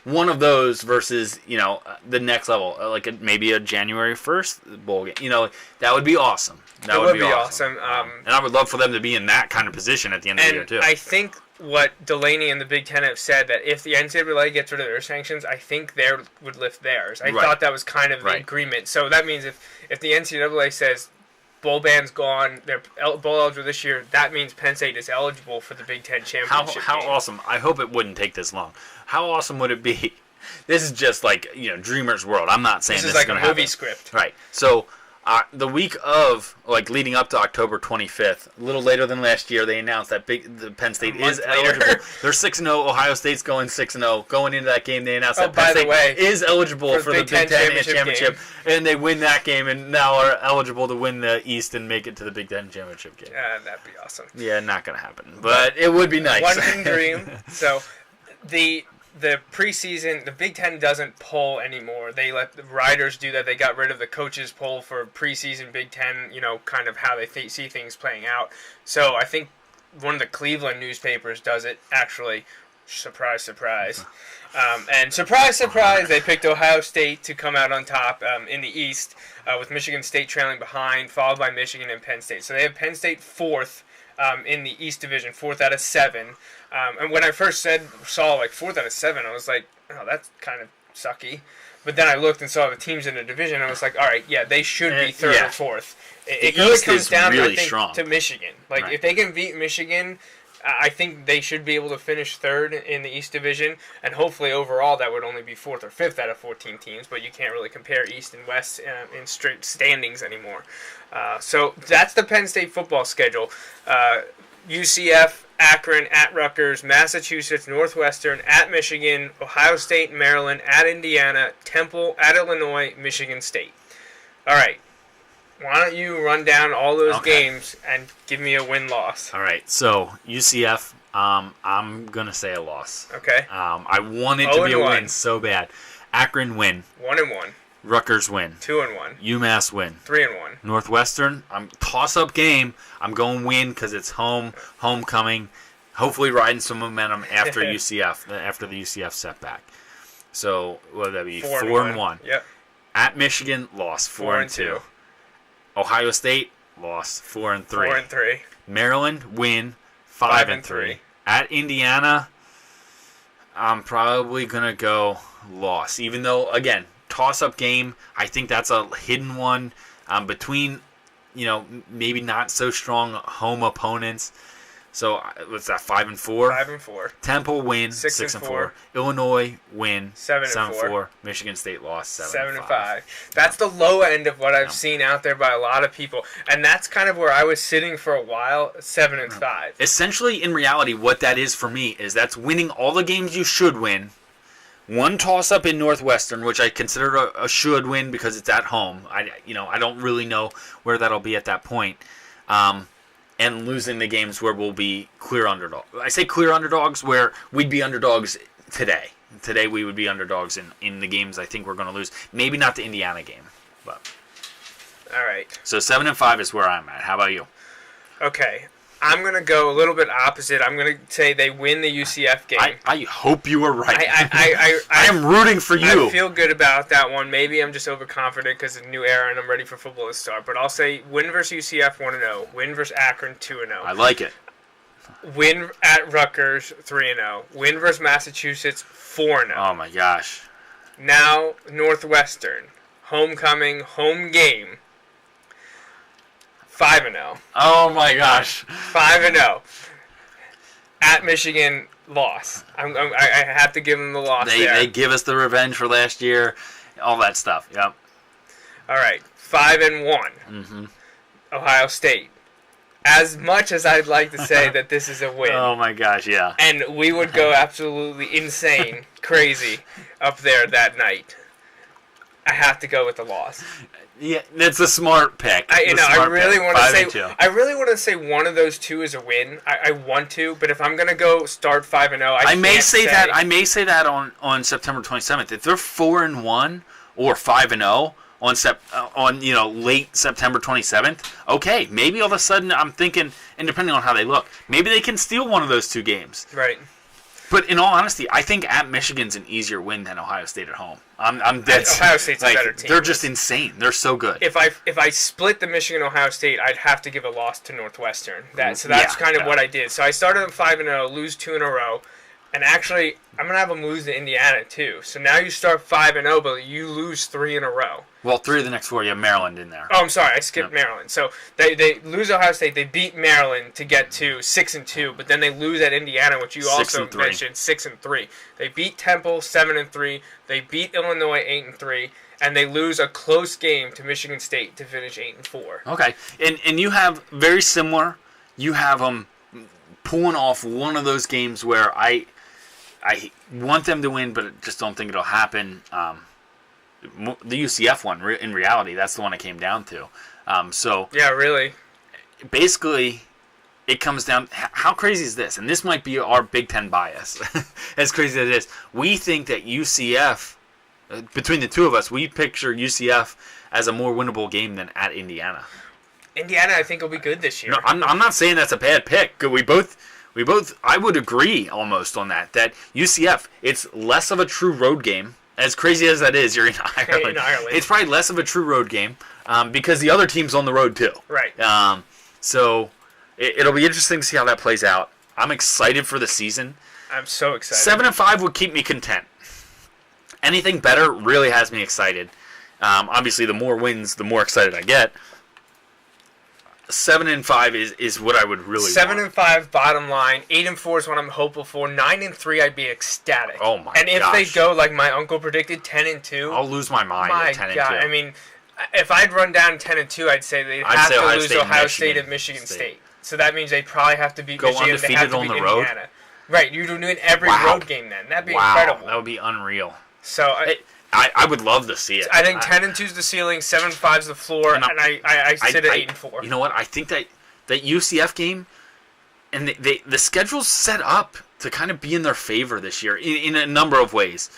one of those versus, the next level, maybe a January 1st bowl game. That would be awesome. That would be awesome. And I would love for them to be in that kind of position at the end of the year, too. I think what Delaney and the Big Ten have said, that if the NCAA gets rid of their sanctions, I think they would lift theirs. I thought that was kind of the agreement. So that means if the NCAA says bowl ban's gone, they're bowl eligible this year, that means Penn State is eligible for the Big Ten championship How game. Awesome. I hope it wouldn't take this long. How awesome would it be? This is just Dreamer's World. I'm not saying this is going to happen. This is like a movie script. Right. So the week of, leading up to October 25th, a little later than last year, they announced that the Penn State is eligible. They're 6-0. Ohio State's going 6-0. Going into that game, they announced that Penn State is eligible for the Big Ten championship. And they win that game and now are eligible to win the East and make it to the Big Ten championship game. Yeah, that'd be awesome. Yeah, not going to happen. But it would be nice. One can dream. So the preseason, the Big Ten doesn't poll anymore. They let the writers do that. They got rid of the coaches poll for preseason Big Ten, kind of how they see things playing out. So I think one of the Cleveland newspapers does it, actually. Surprise, surprise. And surprise, surprise, they picked Ohio State to come out on top in the East, with Michigan State trailing behind, followed by Michigan and Penn State. So they have Penn State 4th in the East Division, 4th out of 7. And when I first saw 4th out of 7, I was like, oh, that's kind of sucky. But then I looked and saw the teams in the division, and I was like, all right, yeah, they should be 3rd or 4th. It really comes down, I think, to Michigan. If they can beat Michigan, I think they should be able to finish 3rd in the East Division, and hopefully overall that would only be 4th or 5th out of 14 teams, but you can't really compare East and West in straight standings anymore. So that's the Penn State football schedule. UCF, Akron, at Rutgers, Massachusetts, Northwestern, at Michigan, Ohio State, Maryland, at Indiana, Temple, at Illinois, Michigan State. All right. Why don't you run down all those games and give me a win-loss? All right. So, UCF, I'm going to say a loss. Okay. I want it to be a win so bad. Akron win. 1-1. Rutgers win. 2-1. UMass win. 3-1. Northwestern, toss-up game. I'm going win because it's homecoming. Hopefully riding some momentum after UCF, after the UCF setback. So, what would that be? 4-1. Yep. At Michigan, loss 4-2. Ohio State, loss 4-3. 4-3. Maryland, win 5-3. At Indiana, I'm probably going to go loss. Even though, again, toss-up game, I think that's a hidden one between, maybe not so strong home opponents. So what's that? 5-4. 5-4. Temple win 6-4. Illinois win 7-4. Michigan State lost 7-5. That's the low end of what I've seen out there by a lot of people, and that's kind of where I was sitting for a while. 7-5. Essentially, in reality, what that is for me is that's winning all the games you should win. One toss-up in Northwestern, which I consider a should win because it's at home. I don't really know where that'll be at that point. And losing the games where we'll be clear underdogs. I say clear underdogs where we'd be underdogs today. Today we would be underdogs in the games I think we're going to lose. Maybe not the Indiana game, but. All right. So 7-5 is where I'm at. How about you? Okay. I'm going to go a little bit opposite. I'm going to say they win the UCF game. I hope you were right. I am rooting for you. I feel good about that one. Maybe I'm just overconfident because it's a new era and I'm ready for football to start. But I'll say win versus UCF 1-0. Win versus Akron 2-0. I like it. Win at Rutgers 3-0. Win versus Massachusetts 4-0. Oh my gosh. Now Northwestern. Homecoming, home game. 5-0. Oh my gosh. 5-0. At Michigan, loss. I have to give them the loss there. They give us the revenge for last year, all that stuff. Yep. All right, 5-1. Mm-hmm. Ohio State. As much as I'd like to say that this is a win. Oh my gosh, yeah. And we would go absolutely insane, crazy up there that night. I have to go with the loss. Yeah, that's a smart pick. I really want to say one of those two is a win. I want to, but if I'm gonna go start 5-0, I may say that. I may say that on September 27th. If they're 4-1 or 5-0 on late September 27th, okay, maybe all of a sudden I'm thinking, and depending on how they look, maybe they can steal one of those two games. Right. But in all honesty, I think at Michigan's an easier win than Ohio State at home. I'm dead. Ohio State's a better team. They're just insane. They're so good. If I split the Michigan Ohio State, I'd have to give a loss to Northwestern. That's kind of what I did. So I started at 5-0, lose 2 in a row, and actually I'm gonna have them lose to Indiana too. So now you start 5-0, but you lose 3 in a row. Well, 3 of the next 4, you have Maryland in there. Oh, I'm sorry, I skipped Maryland. So they lose Ohio State, they beat Maryland to get to 6-2, but then they lose at Indiana, which you also mentioned, 6-3. They beat Temple 7-3, they beat Illinois 8-3, and they lose a close game to Michigan State to finish 8-4. Okay, and you have very similar. You have them pulling off one of those games where I want them to win, but I just don't think it'll happen. The UCF one, in reality, that's the one it came down to. Yeah, really. Basically, it comes down. How crazy is this? And this might be our Big Ten bias. As crazy as it is, we think that UCF, between the two of us, we picture UCF as a more winnable game than at Indiana. Indiana, I think, will be good this year. No, I'm not saying that's a bad pick. We both, I would agree almost on that. That UCF, it's less of a true road game. As crazy as that is, you're in Ireland. It's probably less of a true road game because the other team's on the road too. Right. So it'll be interesting to see how that plays out. I'm excited for the season. I'm so excited. 7-5 would keep me content. Anything better really has me excited. Obviously, the more wins, the more excited I get. 7-5 is what I would really want. 7-5 bottom line. 8-4 is what I'm hopeful for. 9-3, I'd be ecstatic. Oh my! And if they go like my uncle predicted, 10-2, I'll lose my mind. My at 10-2. God, I mean, if I'd run down 10-2, I'd say they'd have to lose Ohio State and Michigan State. So that means they probably have to beat Michigan. Undefeated they have to on beat the Indiana. road. Right, you're doing every road game then. That'd be incredible. That would be unreal. So I would love to see it. I think 10-2 is the ceiling, 7-5 is the floor, and I sit at 8-4. You know what? I think that UCF game, and the schedule's set up to kind of be in their favor this year in a number of ways.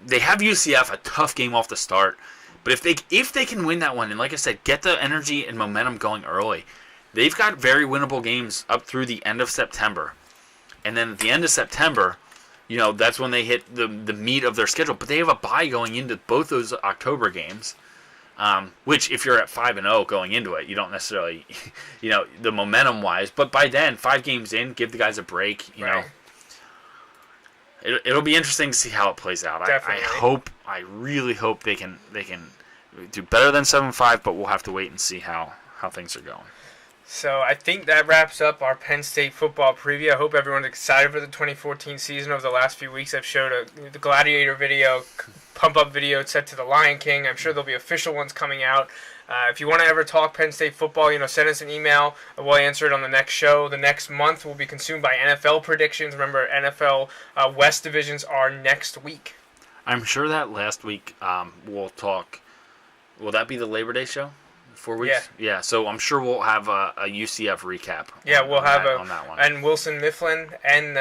They have UCF a tough game off the start, but if they can win that one, and like I said, get the energy and momentum going early, they've got very winnable games up through the end of September, and then at the end of September, that's when they hit the meat of their schedule. But they have a bye going into both those October games. Which, if you're at 5-0 going into it, you don't necessarily, the momentum-wise. But by then, 5 games in, give the guys a break. Right. It'll be interesting to see how it plays out. I really hope they can do better than 7-5, but we'll have to wait and see how things are going. So I think that wraps up our Penn State football preview. I hope everyone's excited for the 2014 season. Over the last few weeks, I've showed the Gladiator video, pump-up video set to the Lion King. I'm sure there'll be official ones coming out. If you want to ever talk Penn State football, send us an email. We'll answer it on the next show. The next month will be consumed by NFL predictions. Remember, NFL West divisions are next week. I'm sure that last week we'll talk. Will that be the Labor Day show? 4 weeks? Yeah. So I'm sure we'll have a UCF recap. Yeah, we'll have on that one. And Wilson Mifflin and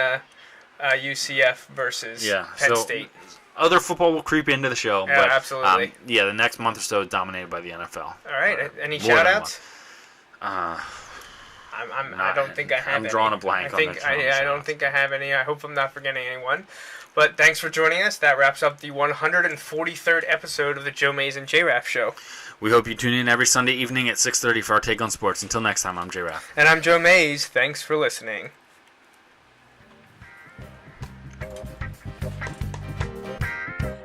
UCF versus Penn State. Other football will creep into the show. Yeah, but, absolutely. The next month or so is dominated by the NFL. All right. Any shout-outs? I don't think I have any. I'm drawing a blank on the I don't think I have any. I hope I'm not forgetting anyone. But thanks for joining us. That wraps up the 143rd episode of the Joe Mays and J-Raff Show. We hope you tune in every Sunday evening at 6:30 for our take on sports. Until next time, I'm J-Raff. And I'm Joe Mays. Thanks for listening.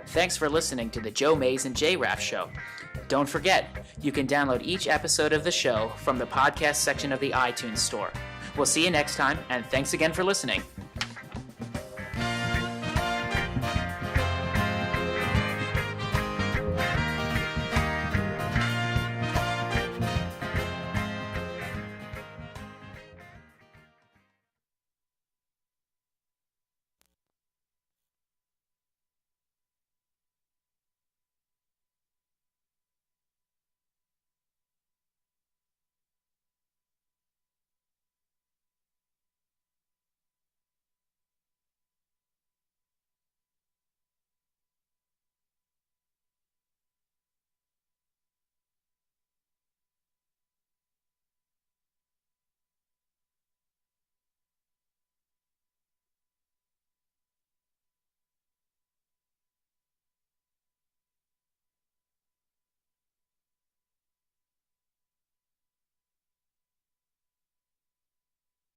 Thanks for listening to the Joe Mays and J-Raff Show. Don't forget, you can download each episode of the show from the podcast section of the iTunes Store. We'll see you next time, and thanks again for listening.